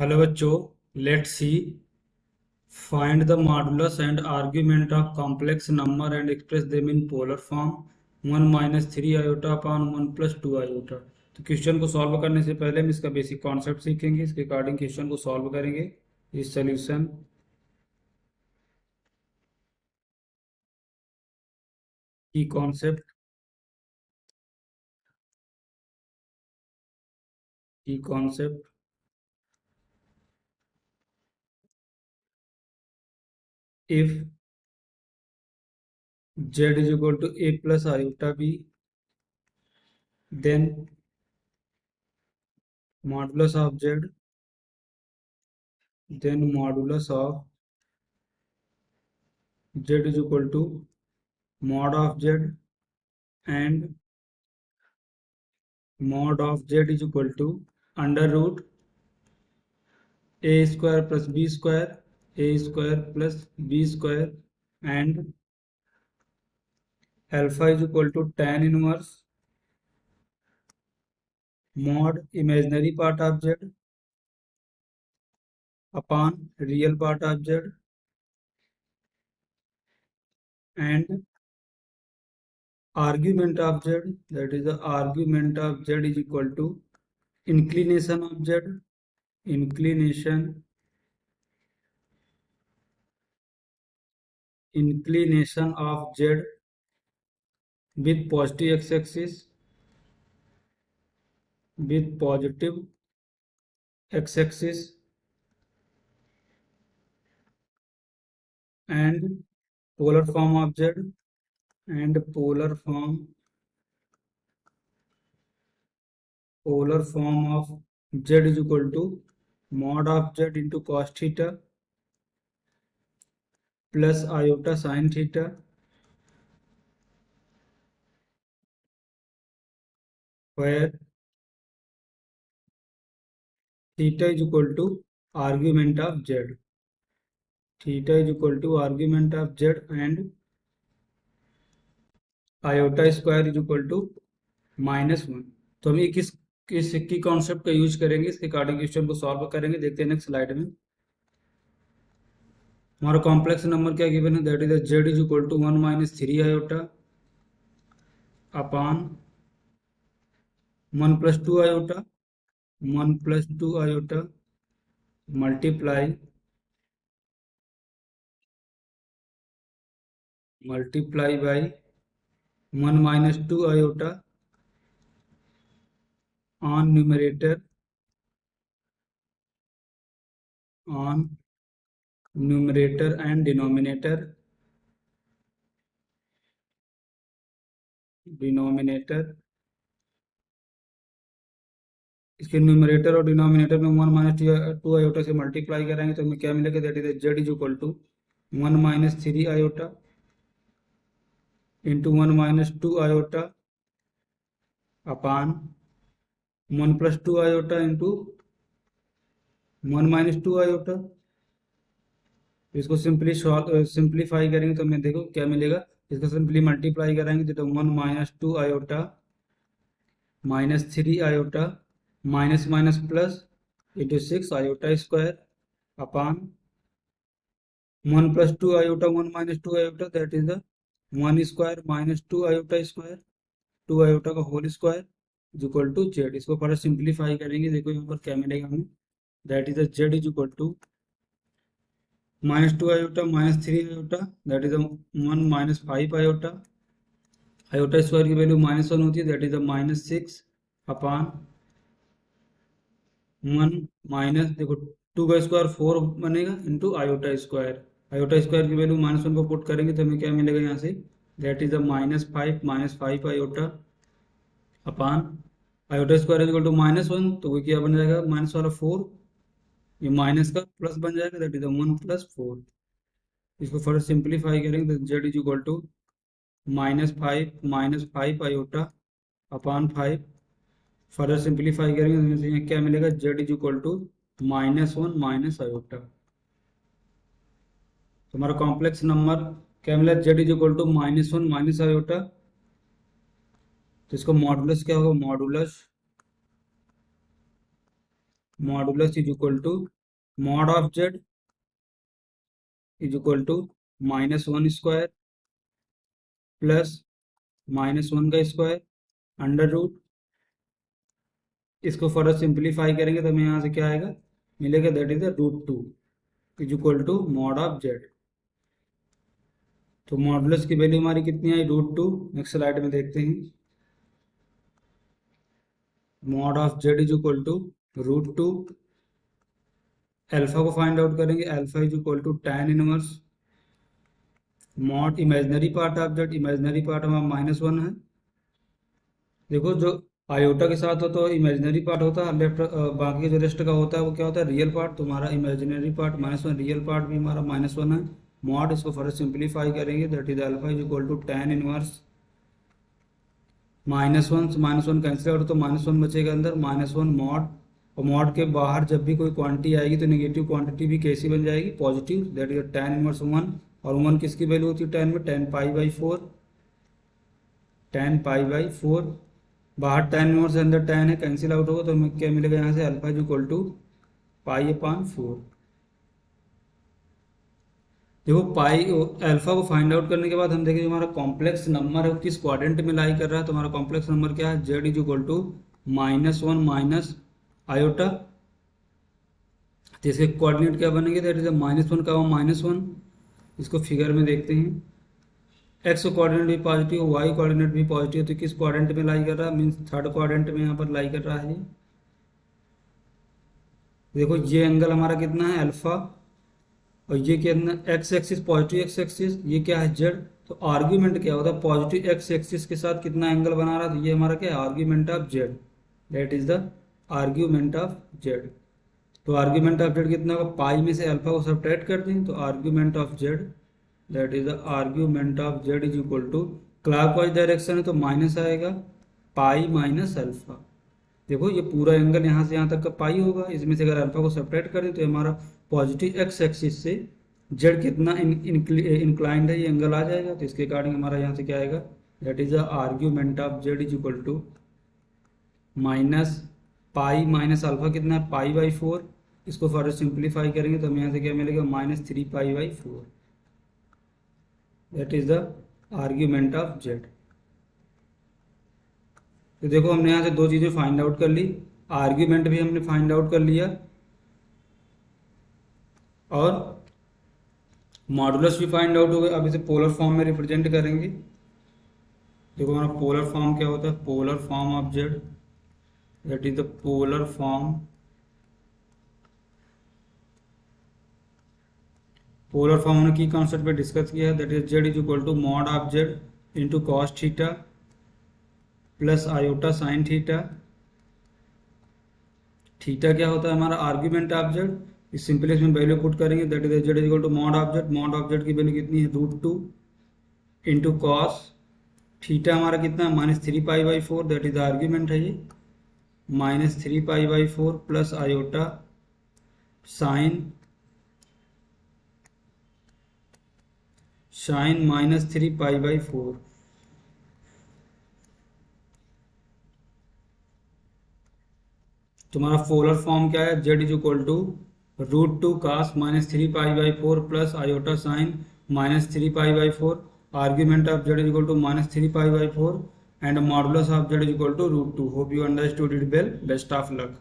Hello बच्चों, let's see find the modulus and argument of complex number and express them in polar form 1-3 iota upon 1+2 iota. तो question को solve करने से पहले हम इसका बेसिक कॉन्सेप्ट सीखेंगे, इसके अकॉर्डिंग क्वेश्चन को सॉल्व करेंगे। इस सॉल्यूशन की concept if z is equal to a plus iota b, then modulus of z, then modulus of z is equal to mod of z and mod of z is equal to under root a square plus b square, a square plus b square, and alpha is equal to tan inverse mod imaginary part of z upon real part of z, and argument of z, that is the argument of z is equal to inclination of z, inclination of z with positive x-axis, with positive x-axis, and polar form of z, and polar form of z is equal to mod of z into cos theta plus iota sin theta, where theta is equal to argument of z, theta is equal to argument of z, and iota square is equal to -1। तो हम ये किस की concept का use करेंगे, इसके according question को solve करेंगे। देखते हैं नेक्स्ट स्लाइड में। हमारा कॉम्प्लेक्स नंबर क्या गिवन है, that is z is equal to 1-3 iota upon 1+2 iota, 1+2 iota multiply by 1-2 iota on numerator and denominator इसके न्यूमरेटर और डिनोमिनेटर में 1-2 आयोटा से मल्टीप्लाई करेंगे तो हमें क्या मिलेगा, that is z is equal to 1-3 iota into 1-2 iota upon 1+2 iota into 1-2 iota. इसको सिंप्लीफाई करेंगे तो हमें देखो क्या मिलेगा, इसको सिंपली मल्टीप्लाई करेंगे तो 1-2 iota -3 iota minus minus plus into 6 iota square upon 1+2 iota 1-2 iota, that is the 1 square -2 iota square 2 iota का whole square is equal to Z. इसको फर्दर सिंप्लीफाई करेंगे, देखो यहाँ पर क्या मिलेगा हमें, that is the Z is equal to -2 iota -3 iota, that is 1 -5 iota, iota square की वैल्यू -1 होती है, दैट इज -6 अपान 1 माइनस, देखो 2 का स्क्वायर 4 बनेगा इंटू आयोटा स्क्वायर की वैल्यू -1 को पुट करेंगे तो हमें क्या मिलेगा यहाँ से, that is -5 iota upon iota square is equal to -1, तो वो क्या बन जाएगा, माइनस वाला 4, ये माइनस का प्लस बन जाएगा, दैट इज 1+4। इसको फर्दर सिंप्लीफाई करेंगे तो z is equal to -5 iota upon 5। Further simplify करेंगे तो यहाँ क्या मिलेगा, z is equal to -1 iota. तो हमारा कॉम्प्लेक्स नंबर क्या मिला, z is equal to -1 iota. तो इसको मॉडुलस क्या होगा, modulus is equal to mod of Z is equal to -1 square plus -1 का स्क्वायर अंडर रूट, इसको फर्दर सिंप्लीफाई करेंगे तो हमें यहाँ से क्या आएगा मिलेगा, that is the √2 is equal to mod of Z. तो मॉडुलस की वैल्यू हमारी कितनी आई, √2। नेक्स्ट स्लाइड में देखते हैं। Mod of Z is equal to √2, alpha को फाइंड आउट करेंगे, alpha is equal to tan inverse mod imaginary part of z, imaginary part हमारा -1 है। देखो जो आयोटा के साथ हो तो इमेजनरी पार्ट होता है, लेफ्ट बाकी जो रेस्ट का होता है वो क्या होता है, रियल पार्ट। तो हमारा इमेजिनरी पार्ट -1, रियल पार्ट भी हमारा -1 है। मॉड, इसको फर्दर सिंप्लीफाई करेंगे, that is alpha is equal to tan inverse -1 से -1 कैंसिल आउट तो -1 बचेगा अंदर, -1 मॉड, और मॉड के बाहर जब भी कोई क्वांटिटी आएगी तो नेगेटिव क्वांटिटी भी कैसी बन जाएगी, positive, that is tan inverse 1। और 1 किसकी वैल्यू होती है tan में, tan π/4, tan π/4। बाहर tan इनवर्स से अंदर tan है, कैंसिल आउट होगा तो हमें क्या मिलेगा यहाँ से, अल्फा इज इक्वल टू π/4। देखो पाई अल्फा को फाइंड आउट करने के बाद हम देखेंगे हमारा कॉम्प्लेक्स नंबर है वो किस क्वाड्रेंट में लाई कर रहा है। तो हमारा कॉम्प्लेक्स नंबर क्या है, Z is equal to -1 minus iota. तो इसके कोऑर्डिनेट क्या बनेंगे, दैट इज -1 का -1। इसको फिगर में देखते हैं, एक्स कोऑर्डिनेट भी पॉजिटिव, वाई कोऑर्डिनेट भी पॉजिटिव, तो किस क्वाड्रेंट में लाई कर रहा है, मीन्स थर्ड क्वाड्रेंट में यहाँ पर लाई कर रहा है। देखो ये एंगल हमारा कितना है, अल्फा, और ये कितना, x axis, positive x axis, ये क्या है जेड। तो आर्ग्यूमेंट क्या होता है, पॉजिटिव एक्स एक्सिस के साथ कितना एंगल बना रहा है, तो ये हमारा क्या है, argument of z, that is the argument of Z. तो आर्ग्यूमेंट ऑफ जेड कितना होगा, पाई में से अल्फा को सब्ट्रैक्ट कर दें तो argument of z, that is the argument of Z is equal to, clockwise direction है तो माइनस आएगा, पाई माइनस अल्फा। देखो ये पूरा एंगल यहाँ से यहाँ तक का पाई होगा, इसमें से अगर अल्फा को सब्ट्रैक्ट करें तो हमारा पॉजिटिव एक्स एक्सिस से जेड कितना इंक्लाइंड है ये एंगल आ जाएगा। तो इसके अकॉर्डिंग हमारा यहाँ से क्या आएगा, that is the argument of Z is equal to minus pi minus alpha कितना है, π/4। इसको फर्दर सिंप्लीफाई करेंगे तो हमें यहाँ से क्या मिलेगा, -3π/4, that is the argument of Z. तो देखो हमने यहाँ से दो चीज़ें फाइंड आउट कर ली, आर्ग्यूमेंट भी हमने फाइंड आउट कर लिया और मॉडुलस भी फाइंड आउट हो गया। अब इसे पोलर फॉर्म में रिप्रेजेंट करेंगे। देखो हमारा पोलर फॉर्म क्या होता है, polar form of z, that is the polar form, polar form हमने की कॉन्सेप्ट पे डिस्कस किया है, that is z is equal to mod of z into cos theta plus iota sine theta. Theta क्या होता है हमारा, आर्ग्यूमेंट ऑफ जेड, इस सिंपली इसमें वैल्यू पुट करेंगे, that is z is equal to mod of z, mod of z की value कितनी है, √2 इंटू कॉस थीटा हमारा कितना है, -3π/4, दैट इज आर्ग्यूमेंट है ये, -3π/4 प्लस आयोटा साइन -3π/4। तुम्हारा पोलर फॉर्म क्या है, Z is equal to √2 cos -3π/4 plus iota sine -3π/4, argument of Z is equal to -3π/4 and modulus of Z is equal to √2। Hope you understood it well, best of luck.